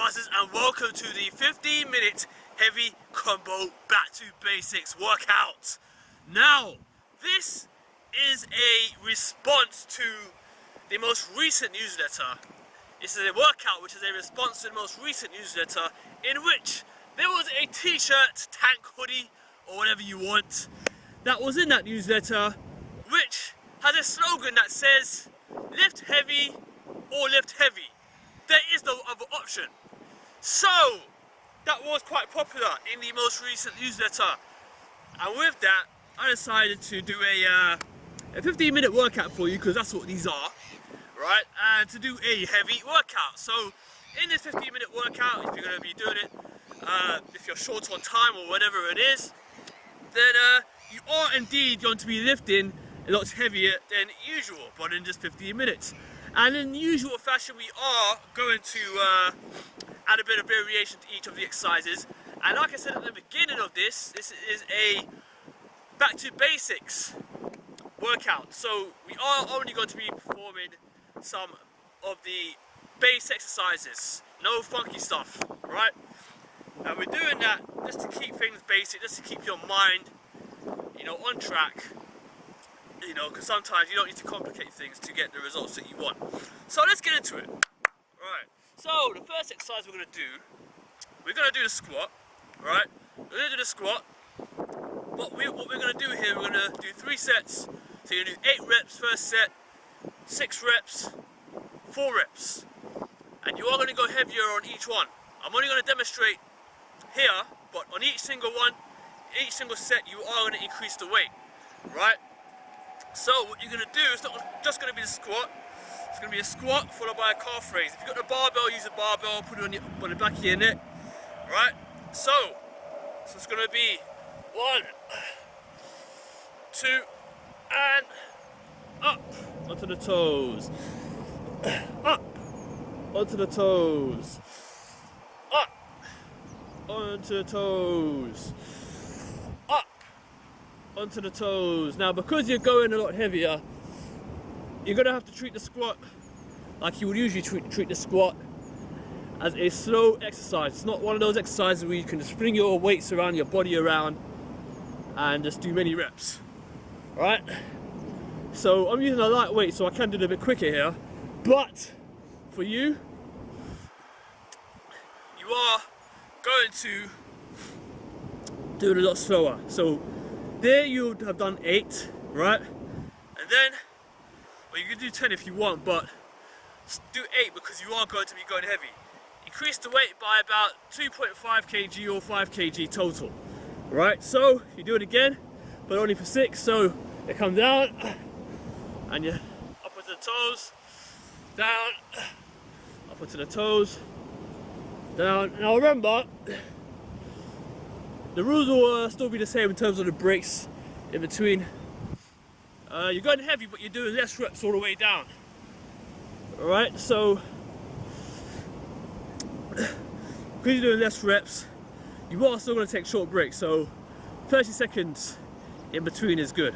Buzzers, and welcome to the 15-minute heavy combo back to basics workout. Now, this is a response to the most recent newsletter. This is a workout which is a response to the most recent newsletter, in which there was a t-shirt, tank, hoodie, or whatever you want, that was in that newsletter, which has a slogan that says, lift heavy or lift heavy. There is no other option. So, that was quite popular in the most recent newsletter. And with that, I decided to do a 15-minute workout for you, because that's what these are, right? And to do a heavy workout. So, in this 15-minute workout, if you're going to be doing it, if you're short on time or whatever it is, then you are indeed going to be lifting a lot heavier than usual, but in just 15 minutes. And in usual fashion, we are going to add a bit of variation to each of the exercises. And like I said at the beginning of this is a back to basics workout. So we are only going to be performing some of the base exercises, no funky stuff, right? And we're doing that just to keep things basic, just to keep your mind, on track. Because sometimes you don't need to complicate things to get the results that you want. So let's get into it. Right. So the first exercise we're going to do the squat. Right. We're going to do the squat. What we're going to do here, we're going to do 3 sets. So you're going to do 8 reps first set, 6 reps, 4 reps. And you are going to go heavier on each one. I'm only going to demonstrate here, but on each single one, each single set, you are going to increase the weight. Right. So what you're going to do is not just going to be the squat. It's going to be a squat followed by a calf raise. If you've got the barbell, use the barbell, put it on the back of your neck. Right? So it's going to be 1, 2, and up onto the toes. Up onto the toes. Up onto the toes. Onto the toes. Now, because you're going a lot heavier, you're going to have to treat the squat like you would usually treat the squat, as a slow exercise. It's not one of those exercises where you can just bring your weights around, your body around, and just do many reps. Alright? So I'm using a light weight, so I can do it a bit quicker here, but for you, you are going to do it a lot slower. So there you would have done 8, right? And then, well, you can do 10 if you want, but do 8 because you are going to be going heavy. Increase the weight by about 2.5 kg or 5 kg total, right? So you do it again, but only for 6. So you come down, and you're up onto the toes, down, up onto the toes, down. Now remember, the rules will still be the same in terms of the breaks in between. You're going heavy, but you're doing less reps all the way down. Alright, so because you're doing less reps, you are still going to take short breaks. So 30 seconds in between is good.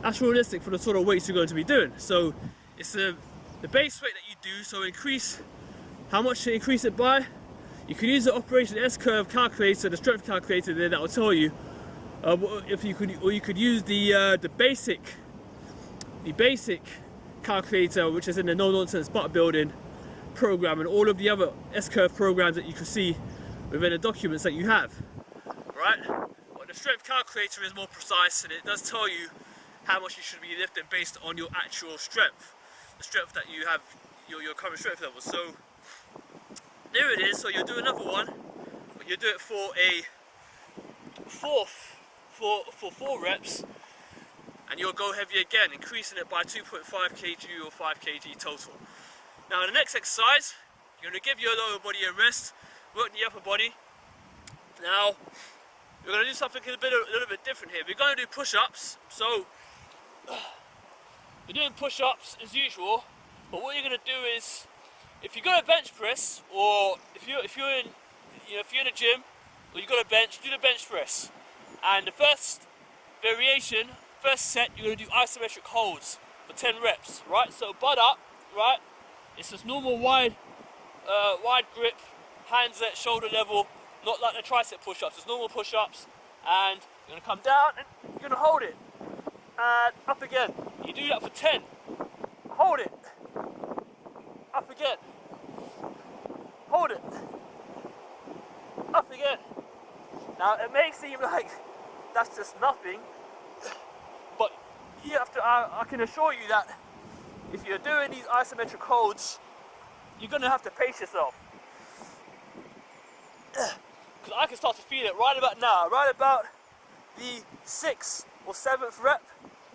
That's realistic for the sort of weights you're going to be doing. So it's the base weight that you do. So increase how much to increase it by. You can use the Operation S-curve calculator, the strength calculator there, that will tell you if you could, or you could use the basic calculator, which is in the No Nonsense Butt Building program, and all of the other S-curve programs that you can see within the documents that you have. Right? Well, the strength calculator is more precise, and it does tell you how much you should be lifting based on your actual strength, the strength that you have, your current strength level. So there it is. So you'll do another one, but you'll do it for a for 4 reps, and you'll go heavy again, increasing it by 2.5 kg or 5 kg total. Now in the next exercise, you're going to give your lower body a rest, work the upper body. Now we're going to do something a little bit different here. We're going to do push-ups. So you're doing push-ups as usual, but what you're going to do is, if you got a bench press, or if you're in a gym, or you got a bench, do the bench press. And the first variation, first set, you're going to do isometric holds for 10 reps, right? So butt up, right? It's just normal wide grip hands at shoulder level, not like the tricep push-ups. It's normal push-ups, and you're gonna come down and you're gonna hold it, and up again. You do that for 10. Hold it. Up again. Hold it. Up again. Now it may seem like that's just nothing, but you have to. I can assure you that if you're doing these isometric holds, you're gonna have to pace yourself. Because I can start to feel it right about now, right about the 6th or 7th rep.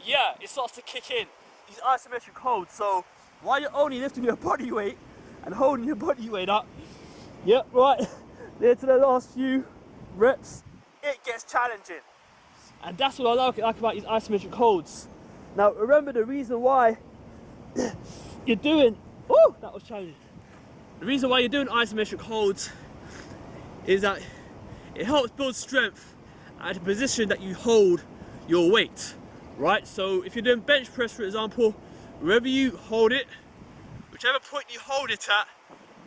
Yeah, it starts to kick in, these isometric holds. So while you're only lifting your body weight and holding your body weight up, yep, right there to the last few reps, it gets challenging. And that's what I like about these isometric holds. Now remember, the reason why you're doing, oh, that was challenging. The reason why you're doing isometric holds is that it helps build strength at the position that you hold your weight, right? So if you're doing bench press, for example, wherever you hold it, whichever point you hold it at,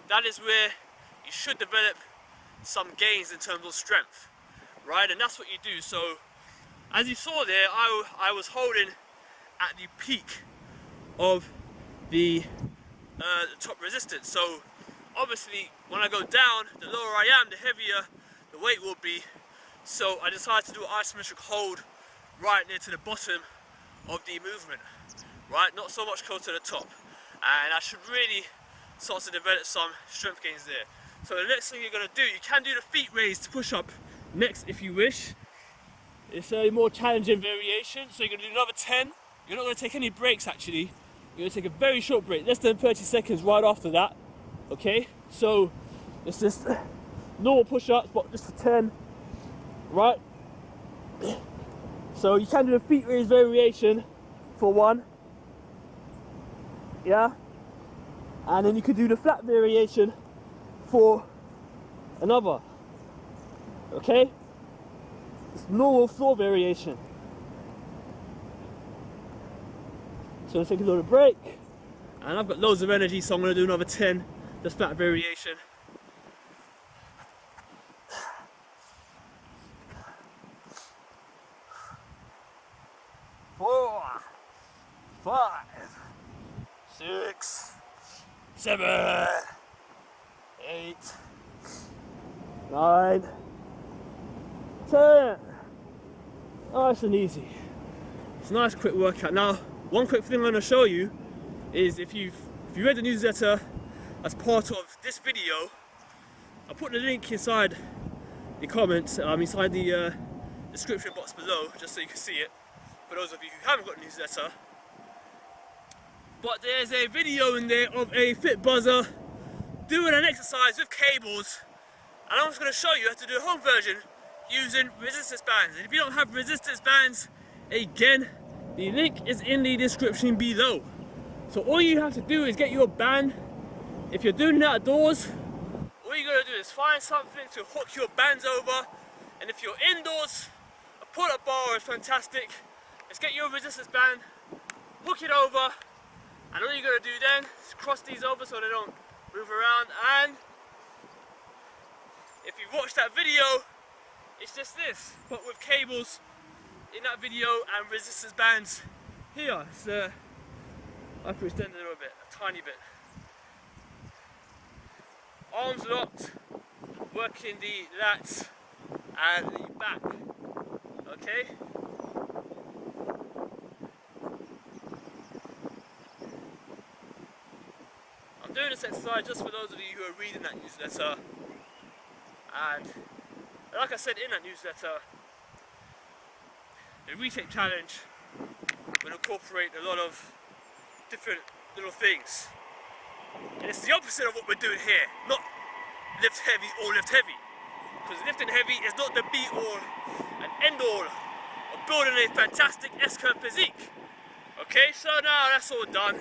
that is where you should develop some gains in terms of strength, right? And that's what you do. So as you saw there, I was holding at the peak of the top resistance. So obviously when I go down, the lower I am, the heavier the weight will be. So I decided to do an isometric hold right near to the bottom of the movement, right? Not so much close to the top. And I should really start to develop some strength gains there. So the next thing you're gonna do, you can do the feet raised push up next if you wish. It's a more challenging variation. So you're gonna do another 10. You're not gonna take any breaks actually. You're gonna take a very short break, less than 30 seconds right after that. Okay, so it's just normal push-ups, but just for 10, right? So you can do the feet raise variation for 1, yeah, and then you could do the flat variation for another. Okay, it's normal floor variation. So let's take a little break, and I've got loads of energy, so I'm going to do another 10, just flat variation. 4, 5, 6, 7, 8, 9, 10. Nice and easy. It's a nice quick workout. Now, one quick thing I'm going to show you is if you read the newsletter as part of this video, I'll put the link inside the comments, inside the description box below, just so you can see it, for those of you who haven't got a newsletter. But there's a video in there of a fit buzzer doing an exercise with cables, and I'm just going to show you how to do a home version using resistance bands. And if you don't have resistance bands, again, the link is in the description below. So all you have to do is get your band. If you're doing it outdoors, all you gotta do is find something to hook your bands over. And if you're indoors, a pull-up bar is fantastic. Let's get your resistance band, hook it over, and all you gotta do then is cross these over so they don't move around. And if you've watched that video, it's just this, but with cables in that video and resistance bands here. It's I can extend a little bit, a tiny bit. Arms locked, working the lats and the back. Okay. I'm doing this exercise just for those of you who are reading that newsletter. And like I said in that newsletter, the reshape challenge will incorporate a lot of different little things. And it's the opposite of what we're doing here. Not lift heavy or lift heavy. Because lifting heavy is not the be all and end all of building a fantastic S-curve physique. Okay, so now that's all done.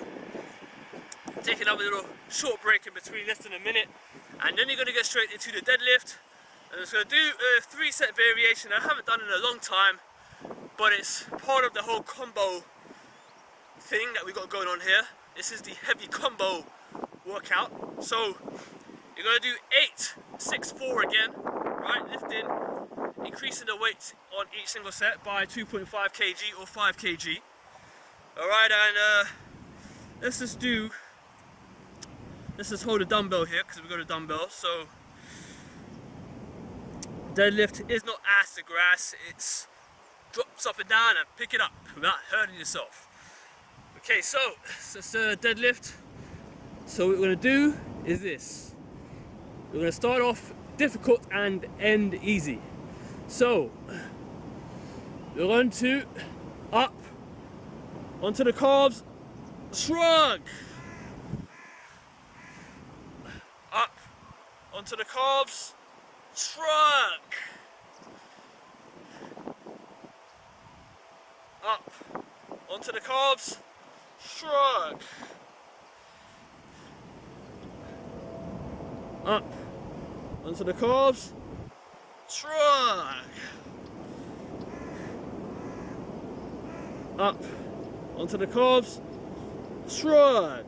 Take another little short break in between, less than a minute. And then you're going to get straight into the deadlift. And it's going to do a 3-set variation I haven't done in a long time, but it's part of the whole combo thing that we got going on here. This is the heavy combo workout. So you're going to do 8 6-4 again, right, lifting, increasing the weight on each single set by 2.5 kg or 5 kg. Alright, and let's just hold a dumbbell here because we've got a dumbbell. So deadlift is not ass to grass, it's drops up and down and pick it up without hurting yourself. Okay, so it's a deadlift. So what we're going to do is this. We're going to start off difficult and end easy. So we're going to up onto the calves, shrug. Up onto the calves, shrug. Up onto the calves, shrug. Up onto the calves, shrug. Up onto the calves, shrug.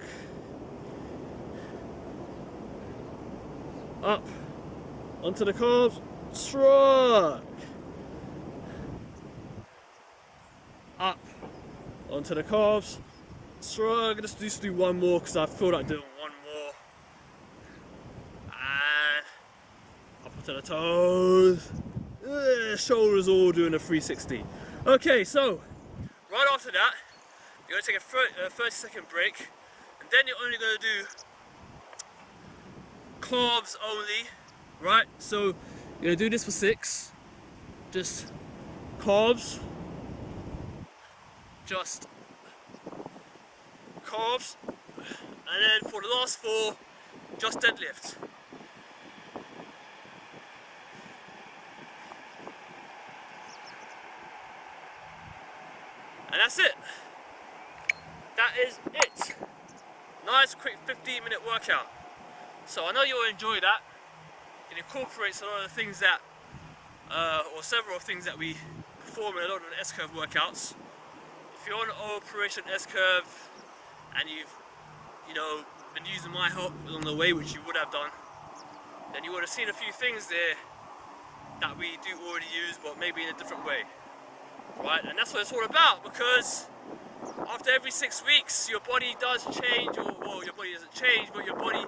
Up onto the calves, shrug. Up onto the calves, shrug. Let's just do one more because I feel like doing one more. And up onto the toes. Shoulders all doing a 360. Okay, so right after that, you're going to take a 30-second break, and then you're only going to do calves only, right? So you're going to do this for 6, just calves, just calves, and then for the last 4, just deadlift. And that's it. That is it. Nice quick 15-minute workout. So I know you'll enjoy that. It incorporates a lot of the things that, or several things that we perform in a lot of the S-curve workouts. If you're on Operation S-curve and you've, been using my help along the way, which you would have done, then you would have seen a few things there that we do already use, but maybe in a different way. Right, and that's what it's all about, because after every 6 weeks your body does change, or well, your body doesn't change, but your body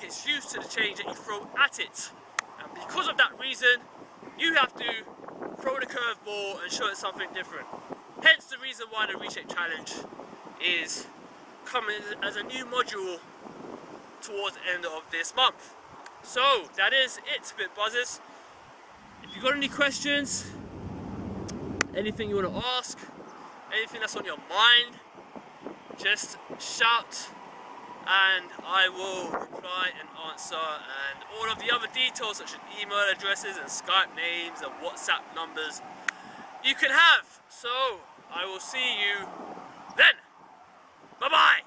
gets used to the change that you throw at it. And because of that reason, you have to throw the curveball and show it something different. Hence the reason why the Reshape Challenge is coming as a new module towards the end of this month. So that is it, Fit Buzzers. If you've got any questions, anything you want to ask, anything that's on your mind, just shout and I will reply and answer, and all of the other details such as email addresses and Skype names and WhatsApp numbers you can have. So I will see you then. Bye bye.